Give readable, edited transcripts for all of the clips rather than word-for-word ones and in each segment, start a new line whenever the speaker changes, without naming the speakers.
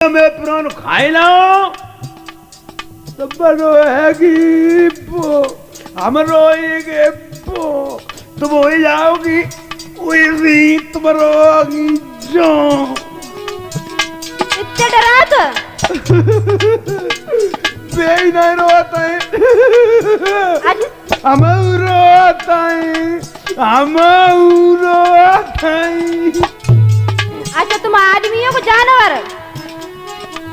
मैं पुरान खाई लाओ तब रोएगी हम रोएंगे तुम हो जाओगी वही तुम रोगी जो
इतने डरा तो
वे नहीं रोता है हम रोता है
अच्छा तुम आदमी हो को जानवर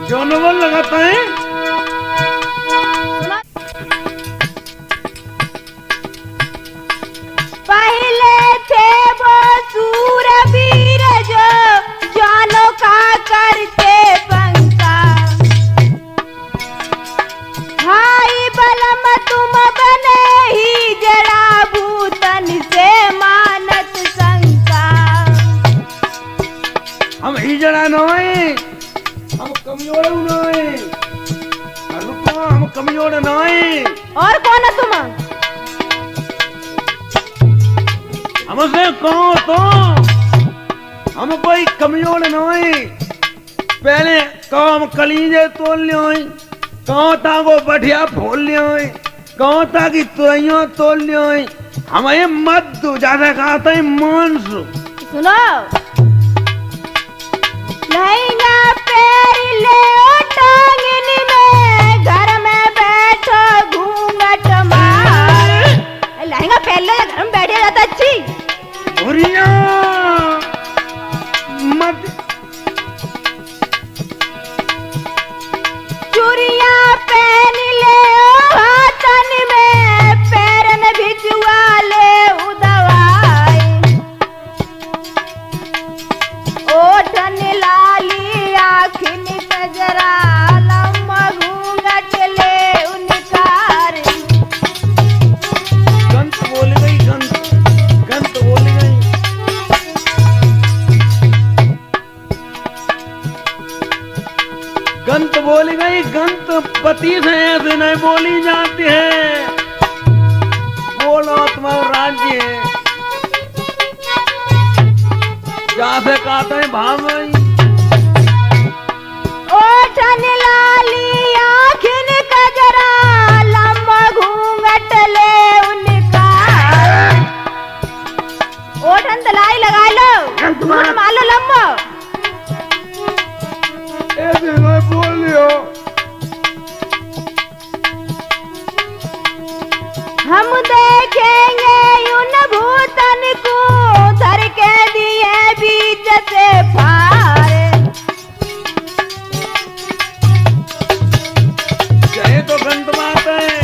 जानवर लगाता है
पहले थे वो सूरवीर जो जानों का करते पंका भाई बलम तुम बने ही जड़ा भूतन से मानत शंका
हम ही जड़ा नहीं हम कमजोर नहीं हम कमजोर नहीं
और कौन है तुम
हमसे कहो तो हम कोई कमजोर नहीं पहले कहो हम कलीजे तोड़ लियो कहो ताको बढ़िया फोल लियो कहो ताकि तुरैया तोड़ लियो हमें मत दो ज्यादा खाता है मांस
सुनो लहंगा पैर ले टांगन में घर में बैठो घूंघट मार लहंगा पहन लो या घर में बैठे जाता अच्छी
भुरिया मत
चूड़िया पहन ले हाथन में पैरन भिजुआ ले उदवाई ओठन लाली आँखिन कजरा लम्बा घूंघट ले उनकार
गंत बोल गई गंत बोल गई गंत बोल गई गंत पति से ऐसे नहीं बोली जाती है बोलो तुम्हारा राज्य है जहाँ से कहते हैं भाव
ओठन लाली आँखिन कजरा लम्बा घूंघट ले उनका ओठन तलाई लगा लो घूंघट मार लो लम्बा
ऐसे नहीं बोलियो
हम देखेंगे उन भूतन को धर के दिए बीच से फारे
चाहे तो गंत बात है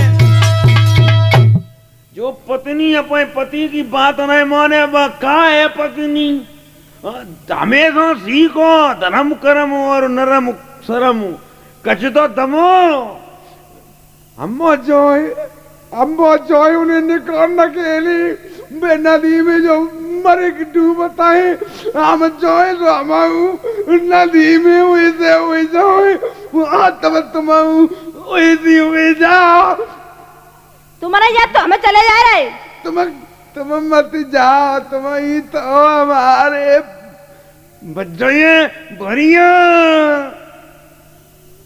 जो पत्नी अपने पति की बात नहीं माने वह का है पत्नी हमेशा सीखो धर्म कर्म और नरम शरम कच तो दमो हम जोए उन्हें निकालने के लिए नदी में जो मरे की डूबता है हम जोए तो हम नदी में वैसे हुए जोए तब तुम वैसी हुए जाओ
तुम्हारा याद तो हमें चले जा रहे
तुम मत जाओ तुम ही तो हमारे बच्चे भरिया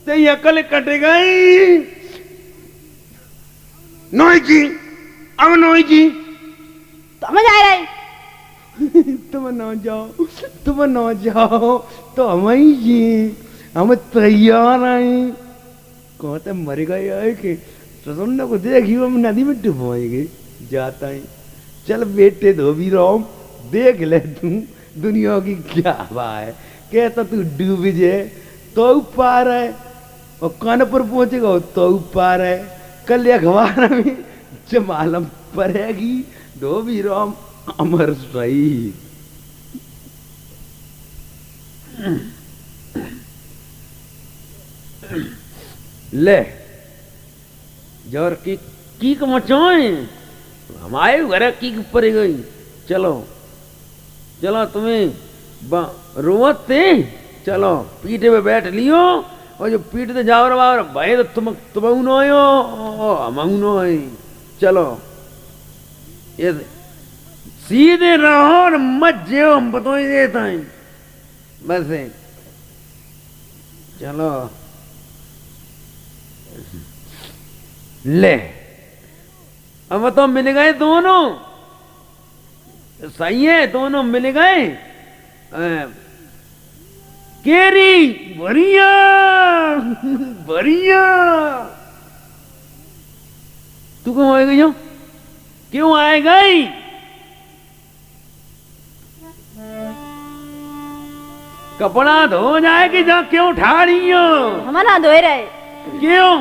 ते अकल कट गई नोई जी अब नोई जी
तो हमें जा रहे
तुम न जाओ तो हम ही जी हम तैयार हैं कहते मर गए है कि प्रसन्न को देखी हम नदी में डुबोएंगे जाता है चल बेटे धोबी राम देख ले तू दुनिया की क्या हवा है कहता तू डूब जाए तो पार है और कानपुर पहुंचेगा तो पार है कल अखबार में जमालम पड़ेगी धोबी राम अमर सही ले जोर की मचाए हमारे घर की पड़ गई चलो चलो तुम्हें रोवत थे चलो पीठे पे बैठ लियो और जो पीठ से जाओ रहा भाई तो तुम उनो हम उनो चलो ये सीधे रहो और मत जो हम बतो ही देता है बस चलो ले, अब तो मिल गए दोनों, सही है, दोनों मिल गए। केरी बढ़िया बढ़िया। तू क्यों आ गई हो? क्यों आए गई? कपड़ा धो जाए कि जा क्यों उठा रही हो?
हमारा धोए रहे।
क्यों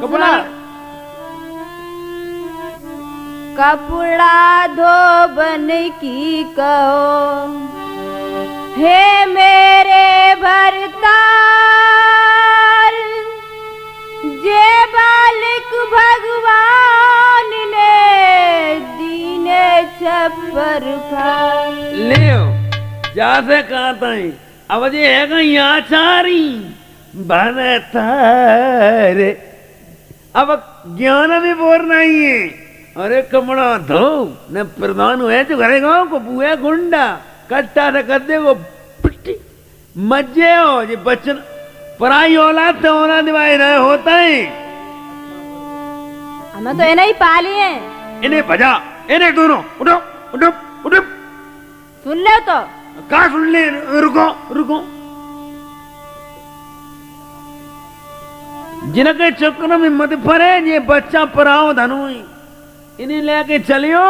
कपड़ा?
कपड़ा धो बन की कहो, हे मेरे भरतार, जे बालक भगवान ने दीने छप्पर खाए।
ले जा से कहता है, अब ये है गई आचारी भरतार, अब ज्ञान भी बोल नहीं है। अरे कमड़ा धो न प्रधान हुए जो घरे गाँव को बुआ गुंडा कट्टा से कर दे वो पिट्टी मजे हो ये बचन पराई औलाद से औलाद दिवाई रहे होता है।
हमें तो इन्हें ही पाली है।
इन्हें भजा, इन्हें दोनों उठो उठो उठो।
सुन ले तो
कहा सुन ले? रुको रुको। जिनके चक्कर में मत पड़े, ये बच्चा पराओ धनुई, इन्हें लेके चलियो।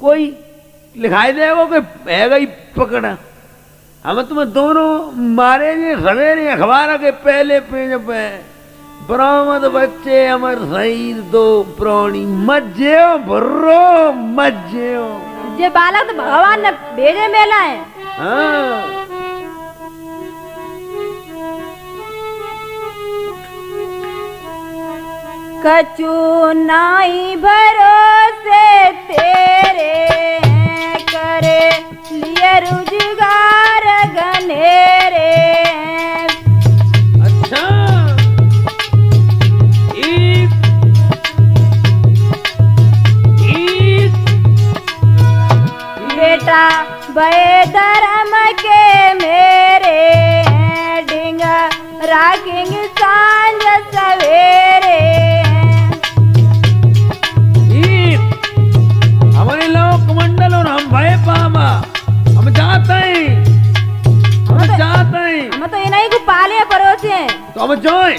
कोई लिखाई देगा कि है गई पकड़ा। हम तुम्हें दोनों मारे सवेरे अखबार के पहले पेज पे बरामद बच्चे अमर शहीद दो प्राणी मज्जे भर्रो मज्जे।
ये बालक तो भगवान ने भेजे मेला है।
हाँ
कछु नाई भरोसे तेरे, करे लिए रुजगार घनेरे।
अच्छा
बेटा बे धर्म के मेरे, डिंगा राखेंगे सांझ सवेरे।
हमारे लोग कमंडल और हम भाई पामा, हम जाते हैं, हम जाते हैं।
हम तो इन्हीं को पाले परोसे हैं।
तो हम जाए,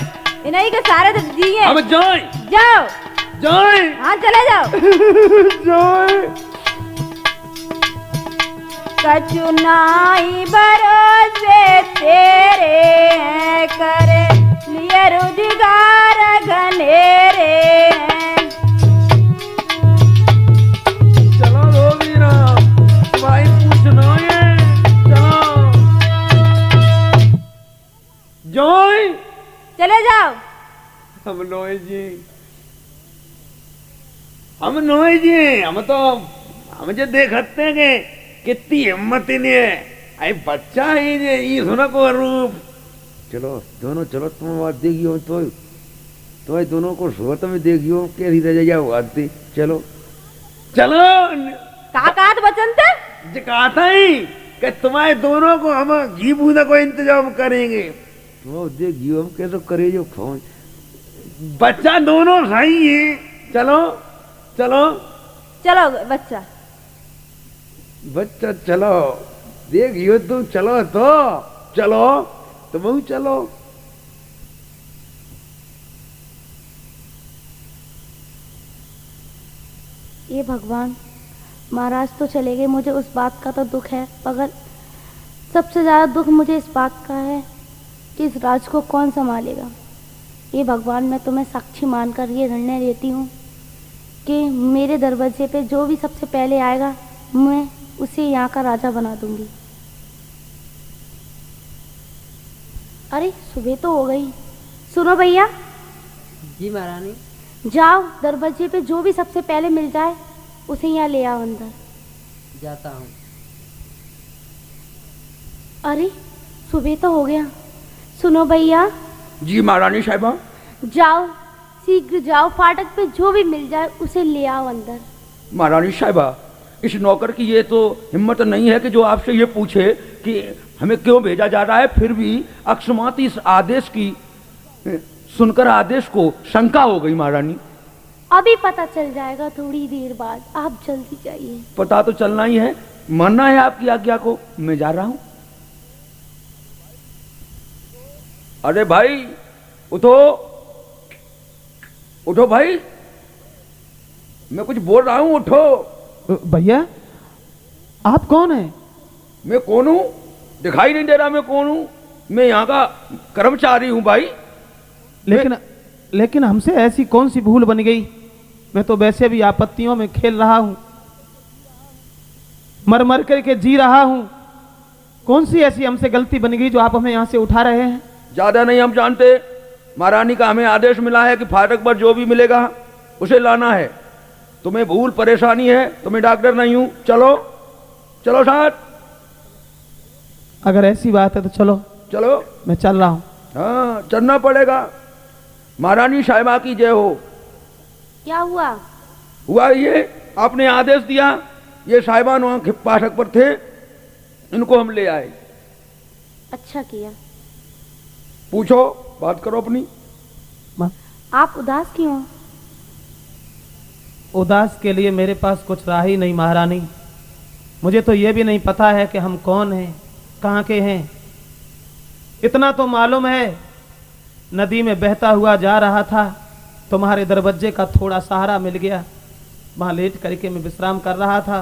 इन्हीं के सारे तो दिए।
हम जाए
जाओ
जाए।
हाँ चले जाओ।
जाए
कछु नाई भरोसे तेरे, करे लिए रुजगार घनेरे।
चलो रोवीरा भाई पूछना है। चलो जाए,
चले जाओ।
हम नोए जी, हम नोए जी, हम तो हम जो देखते हैं कि कितनी हिम्मत ही नहीं है। आई बच्चा ही ये सुना को रूप। चलो दोनों चलो, तुम बात देखियो तो दोनों को सोत में देखियो कैसी रह जाओ आती। चलो चलो
काका तो बचन थे
जो कहा था ही कि तुम्हारे दोनों को हम घी बूंदा को इंतजाम करेंगे। तो देखियो हम कैसे करे जो फोन बच्चा दोनों सही है। चलो चलो
चलो बच्चा
बच्चा चलो देखियो तुम। चलो तो चलो तुम चलो।
ये भगवान, महाराज तो चले गए, मुझे उस बात का तो दुख है, मगर सबसे ज़्यादा दुख मुझे इस बात का है कि इस राज को कौन संभालेगा। ये भगवान, मैं तुम्हें साक्षी मानकर ये निर्णय लेती हूँ कि मेरे दरवाजे पे जो भी सबसे पहले आएगा मैं उसे यहाँ का राजा बना दूंगी। अरे सुबह तो हो गई। सुनो भैया।
जी महारानी।
जाओ दरवाजे पे जो भी सबसे पहले मिल जाए उसे यहाँ ले आओ अंदर।
जाता हूँ।
अरे सुबह तो हो गया। सुनो भैया।
जी महारानी साहिबा।
जाओ शीघ्र जाओ, फाटक पे जो भी मिल जाए उसे ले आओ अंदर।
महारानी साहिबा, इस नौकर की ये तो हिम्मत नहीं है कि जो आपसे ये पूछे कि हमें क्यों भेजा जा रहा है, फिर भी अकस्मात इस आदेश की सुनकर आदेश को शंका हो गई महारानी।
अभी पता चल जाएगा थोड़ी देर बाद, आप जल्दी जाइए।
पता तो चलना ही है, मानना है आपकी आज्ञा को, मैं जा रहा हूं। अरे भाई उठो, उठो भाई, मैं कुछ बोल रहा हूं, उठो।
भैया आप कौन हैं?
मैं कौन हूं? दिखाई नहीं दे रहा मैं कौन हूं? मैं यहाँ का कर्मचारी हूं भाई।
लेकिन हमसे ऐसी कौन सी भूल बन गई? मैं तो वैसे भी आपत्तियों में खेल रहा हूं, मर मर करके जी रहा हूं। कौन सी ऐसी हमसे गलती बन गई जो आप हमें यहां से उठा रहे हैं?
ज्यादा नहीं हम जानते, महारानी का हमें आदेश मिला है कि फाटक पर जो भी मिलेगा उसे लाना है। तुम्हें भूल परेशानी है तो मैं डॉक्टर नहीं हूं, चलो चलो साथ।
अगर ऐसी बात है तो चलो
चलो,
मैं चल रहा हूं।
हाँ चलना पड़ेगा। महारानी साहिबा की जय हो।
क्या हुआ?
हुआ ये, आपने आदेश दिया, ये साहिबान वहां फाटक पर थे, इनको हम ले आए।
अच्छा किया।
पूछो, बात करो अपनी।
आप उदास क्यों?
उदास के लिए मेरे पास कुछ राह ही नहीं महारानी। मुझे तो ये भी नहीं पता है कि हम कौन हैं, कहाँ के हैं। इतना तो मालूम है, नदी में बहता हुआ जा रहा था, तुम्हारे दरवाजे का थोड़ा सहारा मिल गया, वहाँ लेट करके मैं विश्राम कर रहा था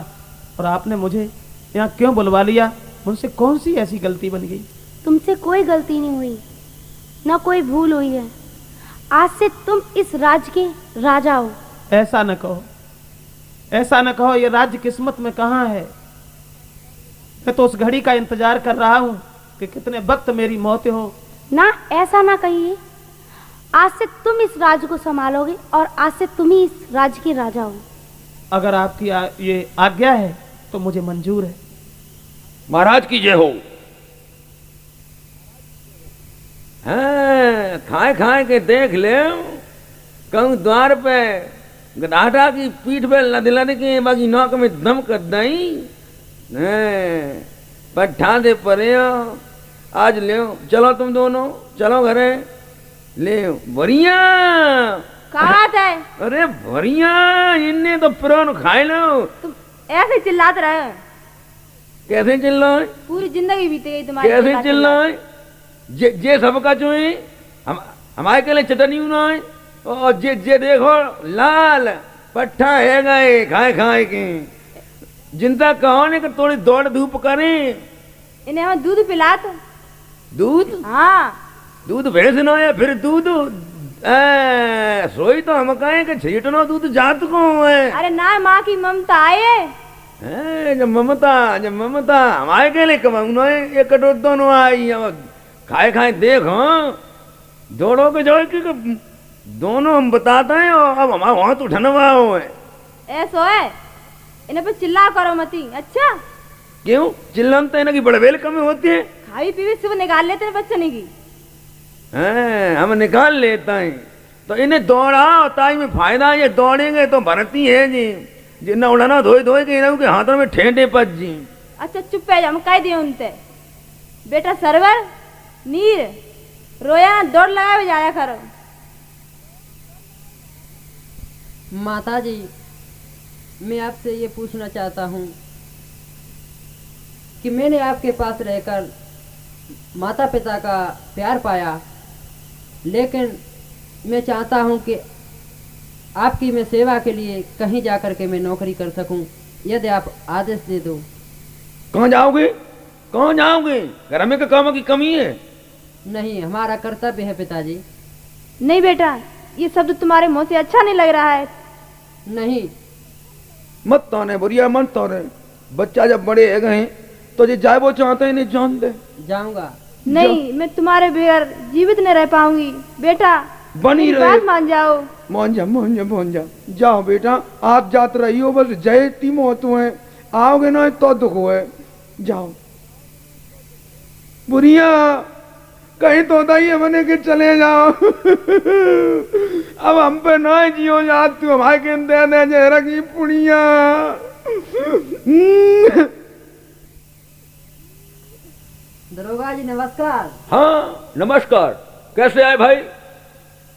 और आपने मुझे यहाँ क्यों बुलवा लिया? मुझसे कौन सी ऐसी गलती बन गई?
तुमसे कोई गलती नहीं हुई, ना कोई भूल हुई है। आज से तुम इस राज्य के राजा हो।
ऐसा न कहो, ऐसा न कहो, ये राज्य किस्मत में कहाँ है। मैं तो उस घड़ी का इंतजार कर रहा हूँ कि कितने वक्त मेरी मौत हो।
ना ऐसा ना कहिए, आज से तुम इस राज्य को संभालोगे और आज से तुम ही इस राज्य के राजा हो।
अगर आपकी ये आज्ञा है तो मुझे मंजूर है।
महाराज की जय हो। हाँ, खाए खाए के देख ले, कहूँ द्वार पे गधाटा की पीठ पे लद लद के बाकी नौक में दम कर दई, पट्ठा दे परे आज ले चलो, तुम दोनों चलो घरे ले बढ़िया।
कहाँ थे?
अरे बढ़िया, इन्हें तो प्रोन खाए लो।
तुम ऐसे चिल्लाते रहे?
कैसे चिल्लाए?
पूरी जिंदगी बीत गई तुम्हारी।
कैसे चिल्लाए? जे सबका जो है हम हमारे के लिए चटनी बनाए, और जे देखो लाल पट्ठा है गए खाए खाए के। जिनता कहो ने कि थोड़ी दौड़ धूप करें,
इन्हें हम दूध पिला तो।
दूध?
हाँ,
दूध भैंस ना है, फिर दूध सोई तो हम कहें कि छीटनो दूध जात को है।
अरे ना, माँ की ममता आए।
जब ममता हमारे के लिए कमाऊँ है, एक कटोर दोनों आई खाए खाए देखो दौड़ो के जो कि दोनों हम बताते हैं, और अब हमारा वहां तो उठनवा है।
ऐसो है, इन्हें पे चिल्ला करो मती। अच्छा
क्यों चिल्लाते हैं ना कि बड़बेल कमी होती है?
खाई पीवी सुबह निकाल लेते हैं बच्चे ने की।
हम निकाल लेते हैं, तो इन्हें दौड़ाओ, ताई में फायदा है। ये दौड़ेंगे तो भरती है जी, जिन्ना उड़ाना धोए धोए के इन्हों के हाथों में ठेंडे पच जी।
अच्छा चुप है, हम कह दिए उनसे, बेटा सरवर नीर रोया दौड़ लगा भी जाया करो।
माता जी, मैं आपसे ये पूछना चाहता हूँ कि मैंने आपके पास रहकर माता पिता का प्यार पाया, लेकिन मैं चाहता हूँ कि आपकी मैं सेवा के लिए कहीं जाकर के मैं नौकरी कर सकूं, यदि आप आदेश दे दो।
कहाँ जाओगे? कहाँ जाओगे? घर में का काम की कमी है?
नहीं, हमारा कर्तव्य है पिताजी।
नहीं बेटा, ये शब्द तुम्हारे मुंह से अच्छा नहीं लग रहा है।
नहीं,
मत तोने बुरिया मत तोने, बच्चा जब बड़े है गए तो ये जाए वो चाहते हैं नहीं जानते।
जाऊंगा।
नहीं, मैं तुम्हारे बगैर जीवित नहीं रह पाऊंगी बेटा,
बनी रहे।
बात मान जाओ।
मान जा जाओ बेटा, आप जात रही हो, बस जय टीम हो तुम्हें, आओगे ना तो दुख है। जाओ बुरिया, कहीं तो दाइए बने के चले जाओ। अब हम पे ना जियो याद, तू हमारे के दे दे जहरा की पुड़िया।
दरोगा जी नमस्कार।
हाँ नमस्कार। कैसे आए भाई?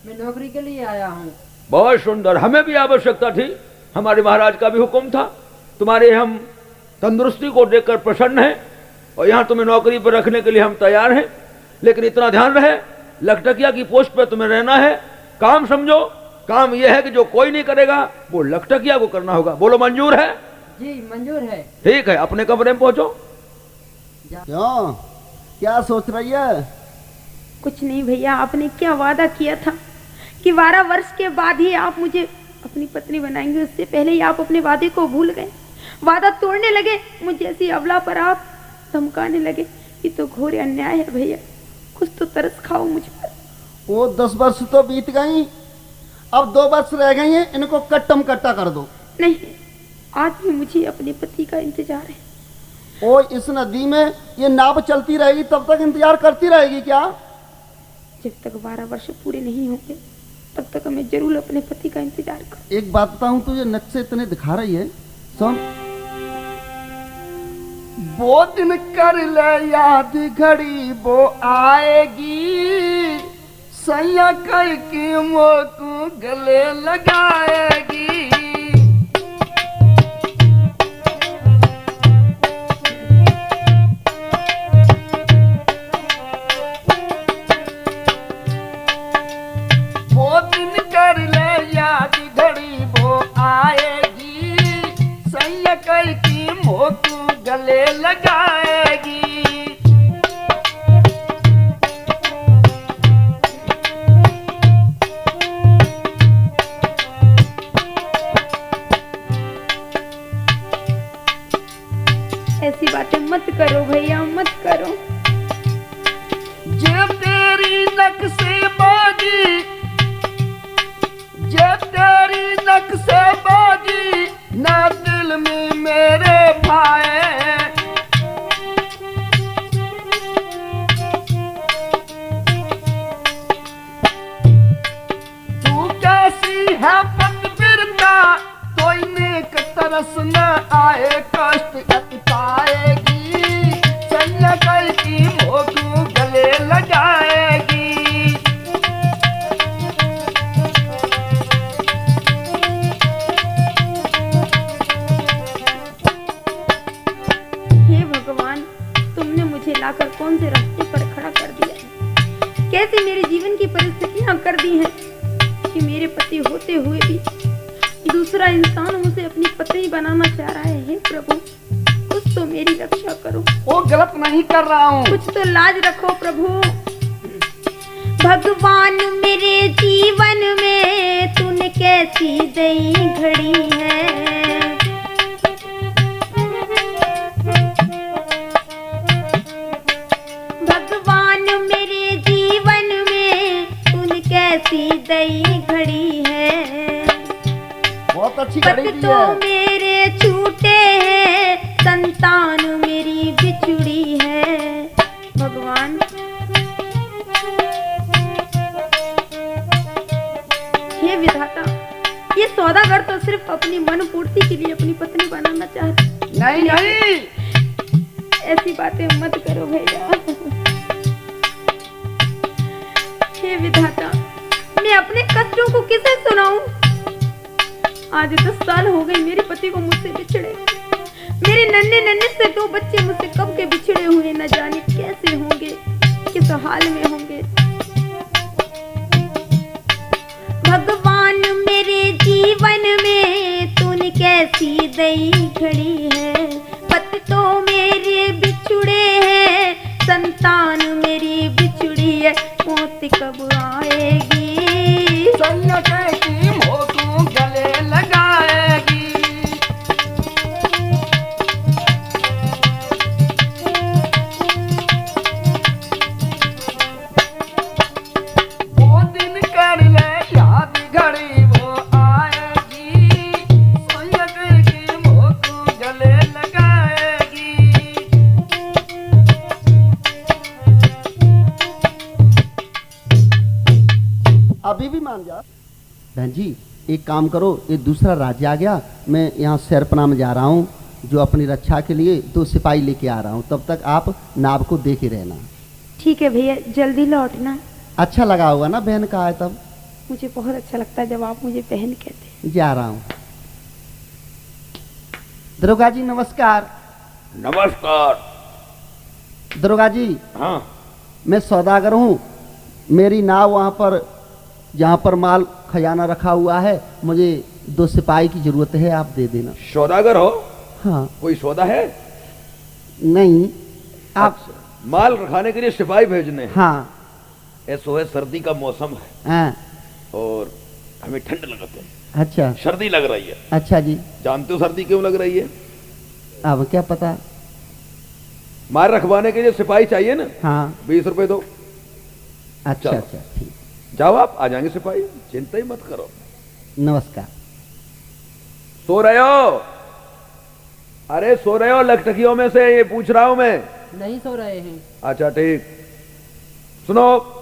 मैं नौकरी के लिए आया हूँ।
बहुत सुंदर। हमें भी आवश्यकता थी, हमारे महाराज का भी हुक्म था। तुम्हारे हम तंदुरुस्ती को देखकर प्रसन्न हैं और यहाँ तुम्हें नौकरी पर रखने के लिए हम तैयार हैं। लेकिन इतना ध्यान रहे, लखटकिया की पोस्ट पर तुम्हें रहना है। काम समझो, काम यह है कि जो कोई नहीं करेगा वो लखटकिया को करना होगा। बोलो मंजूर है?
जी मंजूर है।
ठीक है, अपने कमरे में पहुंचो।
क्यों, क्या सोच रही है?
कुछ नहीं भैया, आपने क्या वादा किया था कि 12 वर्ष के बाद ही आप मुझे अपनी पत्नी बनाएंगे, उससे पहले ही आप अपने वादे को भूल गए, वादा तोड़ने लगे। मुझे ऐसी अबला पर आप धमकाने लगे। ये तो घोर अन्याय है भैया, कुछ तो तरस खाओ मुझ पर।
वो 10 वर्ष तो बीत गई, अब 2 वर्ष रह गई हैं, इनको कट्टम कट्टा कर दो।
नहीं, आज भी मुझे अपने पति का इंतजार है।
ओ इस नदी में ये नाव चलती रहेगी तब तक इंतजार करती रहेगी क्या?
जब तक 12 वर्ष पूरे नहीं होंगे तब तक मैं जरूर अपने पति का इंतजार करूं।
एक बात बताऊं, तुझे नक्शे इतने दिखा रही है, सुन। वो दिन कर ले याद घड़ी वो आएगी, सैया कई की मोकू गले लगाएगी। वो दिन कर ले याद घड़ी वो आएगी, सैया कई की मोकू गले लगाएगी।
ऐसी बातें मत करो भैया, मत करो।
जे तेरी नक्शेबाजी, जे तेरी नक्शेबाजी ना दिल में मेरे भाए। तू कैसी है पतबिरता, कोई नेक तरस न आए, कष्ट अति पाएगी, सैया कई की मोकू गले लगाएगी।
हे भगवान, तुमने मुझे लाकर कौन से रास्ते पर खड़ा कर दिया है? कैसी मेरे जीवन की परिस्थितियां कर दी हैं कि मेरे पति होते हुए भी दूसरा इंसान मुझे अपनी पत्नी बनाना चाह रहा है। हे प्रभु, कुछ तो मेरी रक्षा करो।
वो गलत नहीं कर रहा हूँ।
कुछ तो लाज रखो प्रभु। भगवान मेरे जीवन में तूने कैसी दई घड़ी है। भगवान मेरे जीवन में तूने कैसी दई घड़ी है।
बहुत अच्छी घड़ी
पति
दी
तो
है।
मेरे छूटे हैं, संतान मेरी बिछुड़ी है। भगवान, हे विधाता, ये सौदागर तो सिर्फ अपनी मन पूर्ति के लिए अपनी पत्नी बनाना चाहते।
नहीं नहीं,
ऐसी बातें मत करो भैया। हे विधाता, मैं अपने कष्टों को किसे सुनाऊं? आज 10 साल हो गए मेरे पति को मुझसे बिछड़े। मेरे नन्हे नन्हे से 2 बच्चे मुझसे कब के बिछड़े हुए, न जाने कैसे होंगे, किस हाल में होंगे। भगवान मेरे जीवन में तूने कैसी दई घड़ी है। पति तो मेरे बिछुड़े हैं, संतान मेरी बिछुड़ी है, मौत कब आएगी?
सैया कई की मोकू गले लगाएगी। वो दिन कर ले याद घड़ी वो आएगी, सैया कई की मोकू गले लगाएगी। अभी भी मान जा। बहन जी एक काम करो, ये दूसरा राज्य आ गया, मैं यहाँ शेरपना में जा रहा हूँ,
जो अपनी रक्षा के लिए 2 सिपाही लेके आ रहा हूँ। तब तक आप नाव को देखे रहना।
ठीक है भैया, जल्दी लौटना।
अच्छा लगा होगा ना बहन का है तब?
मुझे बहुत अच्छा लगता है जब आप मुझे बहन कहते हैं।
जा रहा हूँ। दरोगा जी नमस्कार।
नमस्कार।
दरोगा जी,
हाँ,
मैं सौदागर हूँ। मेरी नाव वहाँ पर जहाँ पर माल खजाना रखा हुआ है, मुझे 2 सिपाही की जरूरत है, आप दे देना।
सौदागर हो?
हाँ।
कोई सौदा है?
नहीं, आप
अच्छा, माल रखाने के लिए सिपाही भेजने हैं।
हाँ।
ऐसो है, सर्दी का मौसम है।
हाँ।
और हमें ठंड लगती है।
अच्छा।
सर्दी लग रही है।
अच्छा जी।
जानते हो सर्दी क्यों लग रही है?
अब क्या पता।
माल रखवाने के लिए सिपाही चाहिए ना।
हाँ।
20 रुपए दो।
अच्छा
चलो।
अच्छा ठीक।
जाओ, आप आ जाएंगे सिपाही, चिंता ही मत करो।
नमस्कार।
सो रहे हो? अरे सो रहे हो? लखटकियों में से ये पूछ रहा हूं मैं।
नहीं सो रहे हैं।
अच्छा ठीक। सुनो,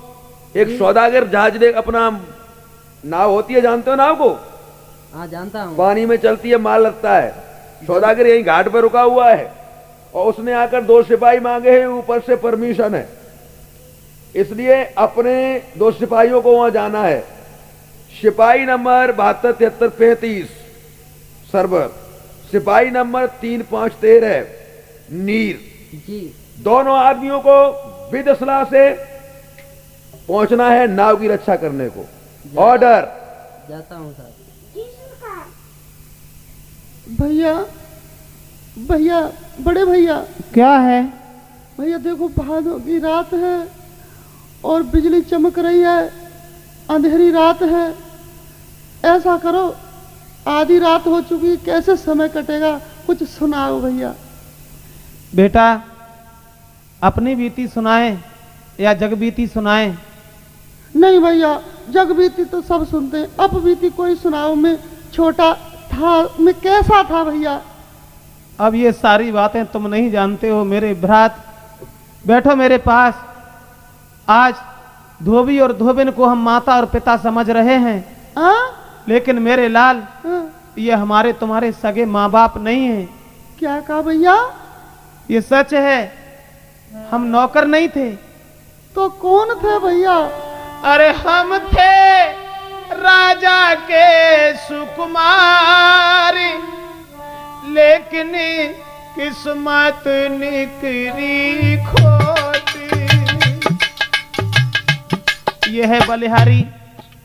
एक सौदागर जहाज दे अपना नाव होती है, जानते हो नाव को?
हाँ जानता हूँ।
पानी में चलती है, माल लगता है। सौदागर यही घाट पर रुका हुआ है और उसने आकर 2 सिपाही मांगे हैं, ऊपर से परमिशन है, इसलिए अपने 2 सिपाहियों को वहां जाना है। सिपाही नंबर 727335 सरबर, सिपाही नंबर 3513 नीर
जी।
दोनों आदमियों को विदसला से पहुंचना है नाव की रक्षा करने को। ऑर्डर।
जाता हूँ सर।
भैया, भैया, बड़े भैया।
क्या है?
भैया देखो, भादों की रात है और बिजली चमक रही है, अंधेरी रात है। ऐसा करो, आधी रात हो चुकी, कैसे समय कटेगा, कुछ सुनाओ भैया।
बेटा, अपनी बीती सुनाए या जग बीती सुनाए?
नहीं भैया, जग बीती तो सब सुनते हैं, अब बीती कोई सुनाओ। मैं छोटा था, मैं कैसा था भैया?
अब ये सारी बातें तुम नहीं जानते हो मेरे भ्रात। बैठो मेरे पास। आज धोबी और धोबिन को हम माता और पिता समझ रहे हैं। लेकिन मेरे लाल, ये हमारे तुम्हारे सगे माँ बाप नहीं हैं।
क्या कहा भैया?
ये सच है, हम नौकर नहीं थे।
तो कौन थे भैया?
अरे हम थे राजा के सुकुमारी, लेकिन किस्मत निकली खोटी। यह है बलिहारी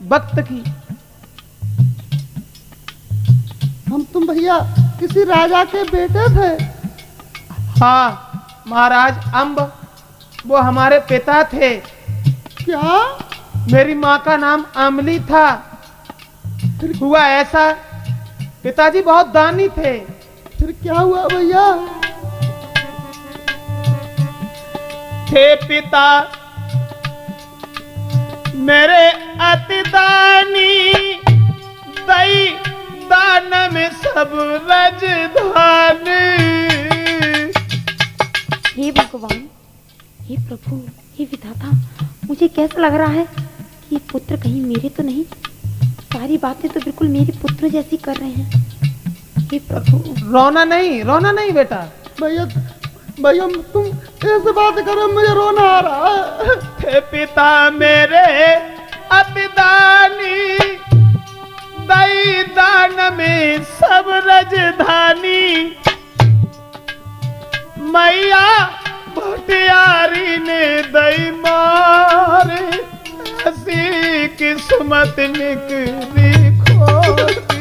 वक्त की।
हम तुम भैया किसी राजा के बेटे थे?
हाँ, महाराज अम्ब, वो हमारे पिता थे।
क्या?
मेरी माँ का नाम अमली था। हुआ ऐसा, पिताजी बहुत दानी थे।
फिर क्या हुआ भैया?
थे पिता मेरे अति दानी, दई दान में सब रजधान।
हे भगवान, हे प्रभु, हे विधाता, मुझे कैसा लग रहा है कि ये पुत्र कहीं मेरे तो नहीं। सारी बातें तो बिल्कुल मेरे पुत्र जैसी कर रहे हैं। हे प्रभु।
रोना नहीं बेटा।
भैया, भैया तुम ऐसे बात करो, मुझे रोना आ रहा है।
थे पिता मेरे अति दानी, दई दान में सब रजधानी। मैया भटियारी ने दई मारे, ऐसी किस्मत निकली खोटी।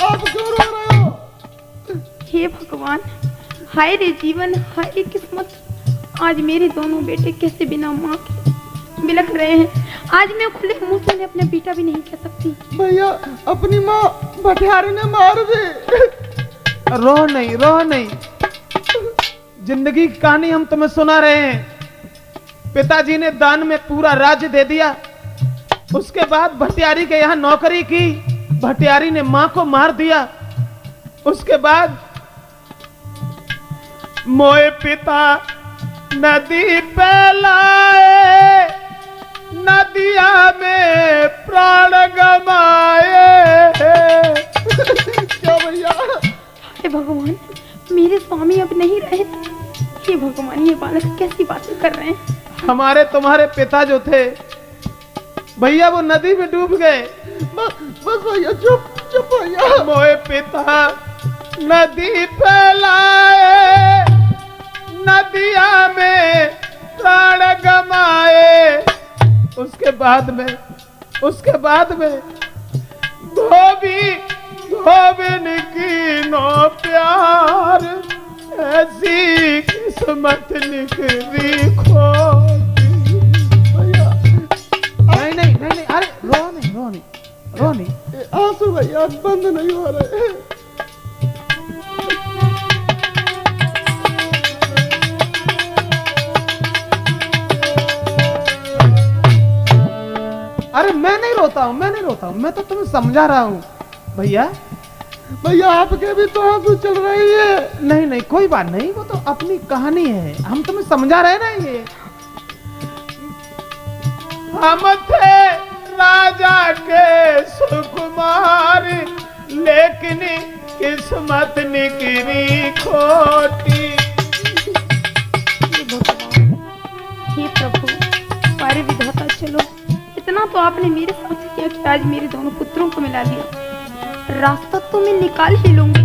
आप क्यों रो रहे हो?
हे भगवान, हाय रे जीवन, हाय रे किस्मत। आज मेरे दोनों बेटे कैसे बिना माँ के बिलख रहे हैं। आज मैं खुले मुंह से अपना बेटा भी नहीं कह सकती।
भैया, अपनी माँ भटियारी ने मार दी।
रो नहीं, जिंदगी की कहानी हम तुम्हें सुना रहे हैं। पिताजी ने दान में पूरा राज्य दे दिया। उसके बाद भटियारी के यहाँ नौकरी की, भटियारी ने मां को मार दिया। उसके बाद मोए पिता नदी पे लाए, नदिया में प्राण गमाए।
क्या भैया?
कैसी बातें कर रहे हैं?
हमारे तुम्हारे पिता जो थे भैया वो नदी में डूब गए।
बस भैया चुप चुप भैया।
मोए पिता नदी फैलाए, नदिया में प्राण गमाए। उसके बाद में धोबिन की नो प्यार, ऐसी किस्मत निकली खोटी। नहीं, अरे रो नहीं।
आंसू भैया बंद नहीं हो रहे।
अरे मैं नहीं रोता हूँ, मैं तो तुम्हें समझा रहा हूँ भैया।
आपके भी तो आंसू चल रही है।
नहीं कोई बात नहीं, वो तो अपनी कहानी है, हम तुम्हें समझा रहे ना। ये हम थे राजा के सुकुमार, लेकिन किस्मत निकली खोटी।
हे प्रभु, हमारे विधाता, चलो इतना तो आपने मेरे साथ किया कि आज मेरे दोनों पुत्रों को मिला दिया। रास्ता तो मैं निकाल ही लूंगी,